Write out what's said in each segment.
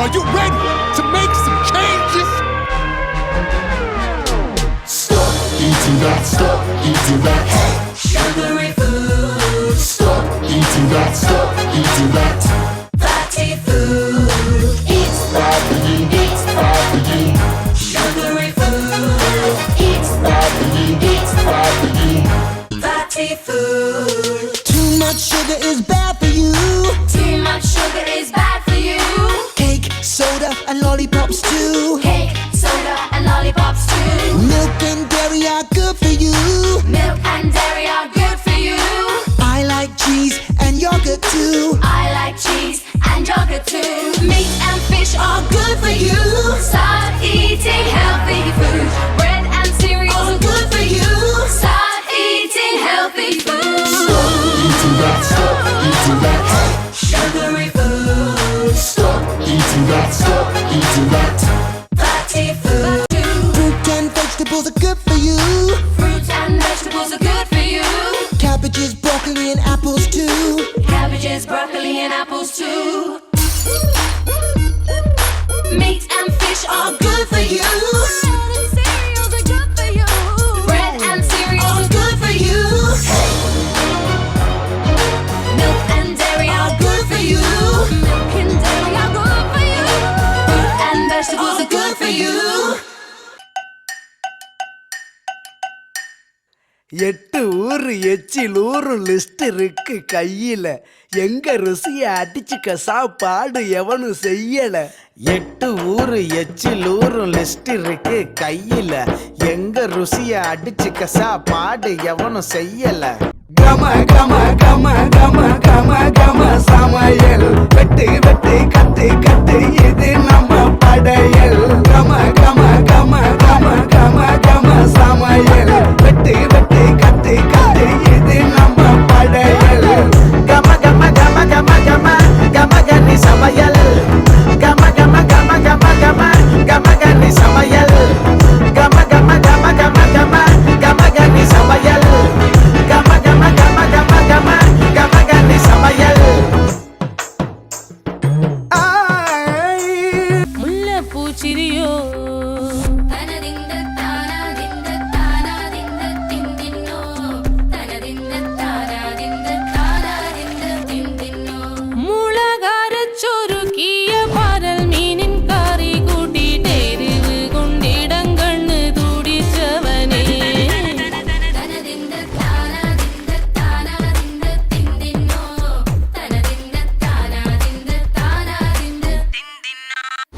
Are you ready to make some changes? Stop eating that, stop eating that. Hey, sugary food. Stop eating that, stop eating that. Fatty food. It's bad for you, it's bad for you. Sugary food. It's bad for you, it's bad for you. Fatty food. Too much sugar is bad for you. Too much sugar is bad for you. Cake, soda and lollipops too. Cake, soda and lollipops too. Milk and dairy are good for you. Milk and dairy are good for you. I like cheese and yogurt too. I like cheese and yogurt too. Meat and fish are good for you. Start eating healthy food. Bread and cereal are good for you. Start eating healthy food. Stop eating that, stop eating that. Hey, sugary food. Stop eating that, stop eating that. Fatty food. Fruit and vegetables are good for you. Fruits and vegetables are good for you. Cabbages, broccoli and apples too. Cabbages, broccoli and apples too. Meat and fish are good for you. Bread and cereals are good for you. Milk and dairy are good for you. Milk and dairy are good for you. Fruit and vegetables are good for you. 8 ஊரு எச்சிலூரு list இருக்கு கையில. எங்க ருசிய அடிச்சுக்க சாப்பாடு எவனும் செய்யல. 8 ஊரு எச்சிலூரு list இருக்கு கையில. எங்க ருசிய அடிச்சுக்க சாப்பாடு எவனும் செய்யல. கம கம கம கம கம கம சமையல். வெட்டு வெட்டு கட்டு கட்டு இது நம்ம படையல். கம கம கம கம கம கம சமையல். வெட்டு வெட்டு கட்டு கட்டு இது நம்ம படையல். கம கம கம கம கம கம கனி சமையல். கம கம கம கம கம கம கனி சமையல். கம கம கம கம கம கம கனி சமையல். கம கம கம கம கம கம கனி சமையல். முல்லைப்பூச்சிரியோ முளகாரச்சொருக்கிய பாரல் மீனின் கறி கூட்டிட்டு எரிவு கொண்டிடங்கண்ணு துடிச்சவனே.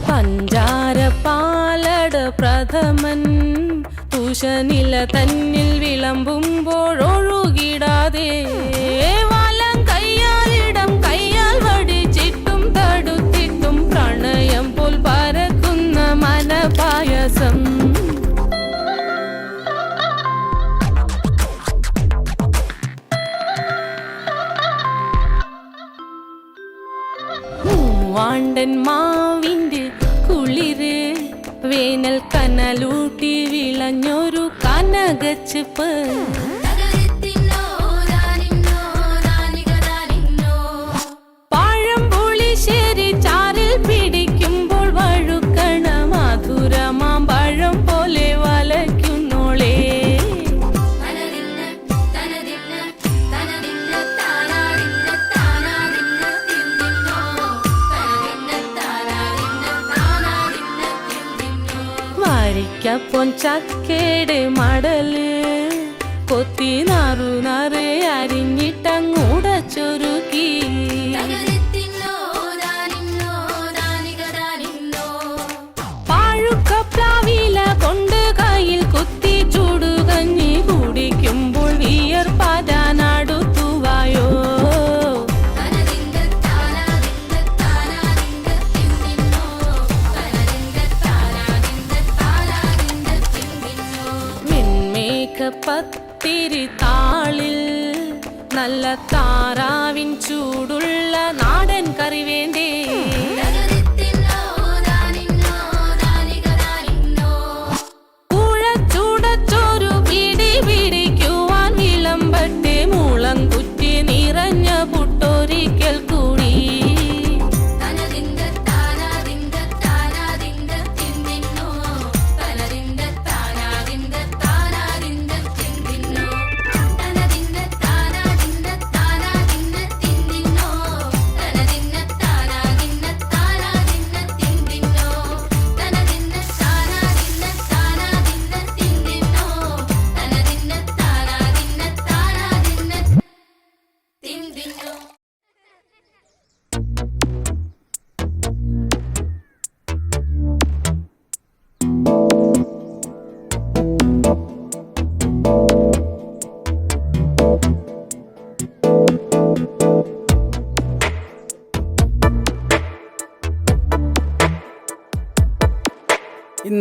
പഞ്ചാര പാലട പ്രഥമൻ തുഷനില തന്നിൽ വിളമ്പുമ്പോഴൊഴുകിടാതെ വലം കയ്യാലിടം കയ്യാൽ വടിച്ചിട്ടും തടുത്തിട്ടും പ്രണയം പോൽ പരക്കുന്ന മനപായസം. മൂവാണ്ടൻ മാവിൻ്റെ കുളിര് വേനൽ കനലൂട്ടി വിളഞ്ഞൊരു കനകച്ചിപ്പ്. പഴംപുളിശ്ശേരി ചാറിൽ പിടിക്കുമ്പോൾ വഴുക്കണ മധുരമാം പഴം പോലെ വലയ്ക്കുന്നോളേ. വരിക്കപ്പൊൻ ചക്കേട് മടല് കൊത്തി നാറു നാറ് അരിഞ്ഞിട്ടങ്ങൂടച്ചൊരുക്കി. പാഴുക്കപ്ലാവില കൊണ്ട് കയ്യിൽ കുത്തി ചൂടുകഞ്ഞി കുടിക്കുമ്പോൾ വിയർപ്പാടാനടുത്തുവായോ. പത്തിരി താളിൽ നല്ല താറാവിൻ ചൂടുള്ള നാടൻ കറി വേണ്ടേ. കുഴച്ചുടച്ചൊരു പിടി പിടിക്കുവാൻ വിളമ്പട്ടെ മുളം കുറ്റി നിറഞ്ഞ പുട്ടൊരിക്കൽ കൂടി.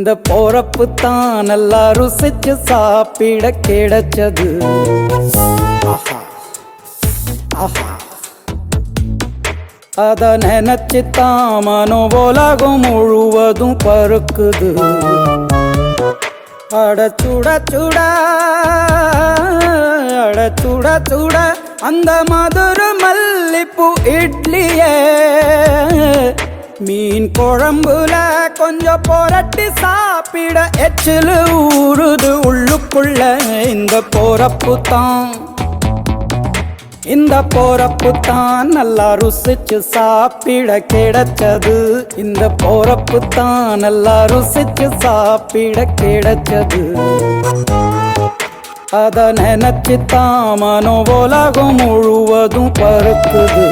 இந்த போறப்பு தான் நல்லா ருசிச்சு சாப்பிட கிடைச்சது. ஆஹா ஆஹா அத நினைச்சு தான் மனோ உலகம் முழுவதும் பருக்குது. அட சுட சுட அட சுட சுட அந்த மதுர மல்லிப்பூ இட்லியே மீன் குழம்புல கொஞ்சம் புரட்டி சாப்பிட எச்சிலு ஊறுது உள்ளுக்குள்ள. இந்த போறப்பு தான் இந்த போறப்பு தான் நல்லா ருசிச்சு சாப்பிட கிடைச்சது. இந்த போறப்பு தான் நல்லா ருசிச்சு சாப்பிட கிடைச்சது. அத நினைச்சு தான் மனோ உலகம் முழுவதும் பருக்குது.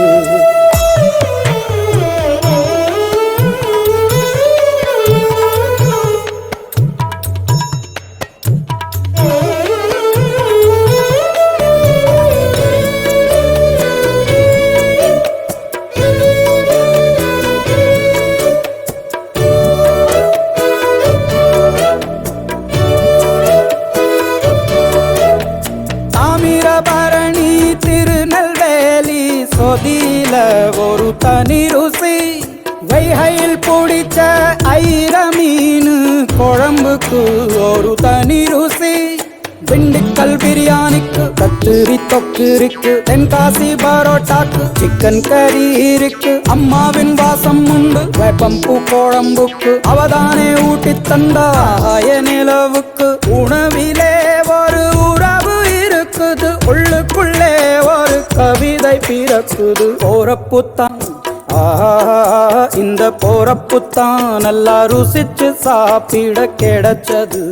தாமிரபரணி திருநெல்வேலி சொதியில ஒரு தனி ருசி. வைகையில் பிடிச்ச ஐர மீன் குழம்புக்கு ஒரு தனி ருசி. திண்டுக்கல் பிரியாணிக்கு கத்திரி தொக்கு இருக்கு. தென்காசி பரோட்டாக்கு சிக்கன் கறி இருக்கு. அம்மாவின் வாசம் உண்டு வேப்பம்பூ குழம்புக்கு. அவதானே ஊட்டி தந்தாய நிலவுக்கு. உணவிலே ஒரு உறவு இருக்குது. உள்ளுக்குள்ளே ஒரு கவிதை பிறக்குது. போறப்புத்தான் இந்த போறப்புத்தான் நல்லா ருசிச்சு சாப்பிட கிடைச்சது.